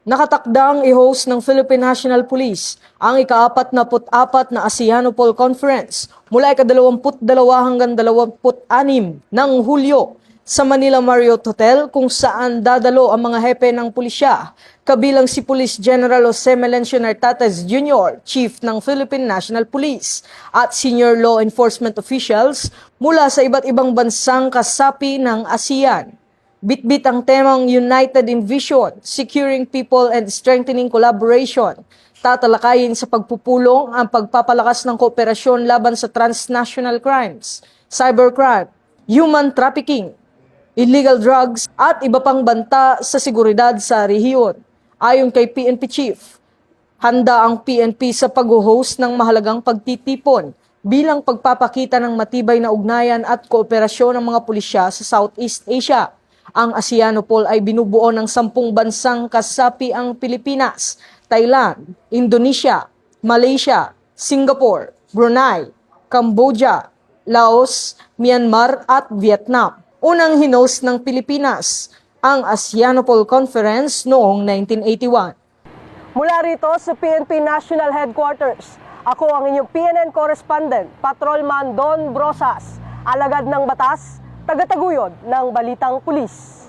Nakatakdang i-host ng Philippine National Police ang ika-44 na ASEANOPOL Conference mula ika-22 hanggang 26 ng Hulyo sa Manila Marriott Hotel, kung saan dadalo ang mga hepe ng pulisya, kabilang si Police General Jose Melencio Nartates Jr., Chief ng Philippine National Police, at senior law enforcement officials mula sa iba't ibang bansang kasapi ng ASEAN. Bitbit ang temang United in Vision, Securing People and Strengthening Collaboration. Tatalakayin sa pagpupulong ang pagpapalakas ng kooperasyon laban sa transnational crimes, cybercrime, human trafficking, illegal drugs at iba pang banta sa seguridad sa rehiyon. Ayon kay PNP Chief, handa ang PNP sa pag-host ng mahalagang pagtitipon bilang pagpapakita ng matibay na ugnayan at kooperasyon ng mga pulisya sa Southeast Asia. Ang ASEANOPOL ay binubuo ng 10 bansang kasapi ang Pilipinas, Thailand, Indonesia, Malaysia, Singapore, Brunei, Cambodia, Laos, Myanmar at Vietnam. Unang hinost ng Pilipinas ang ASEANOPOL Conference noong 1981. Mula rito sa PNP National Headquarters, ako ang inyong PNN correspondent, Patrolman Don Brosas, alagad ng batas, tagataguyod ng Balitang Pulis.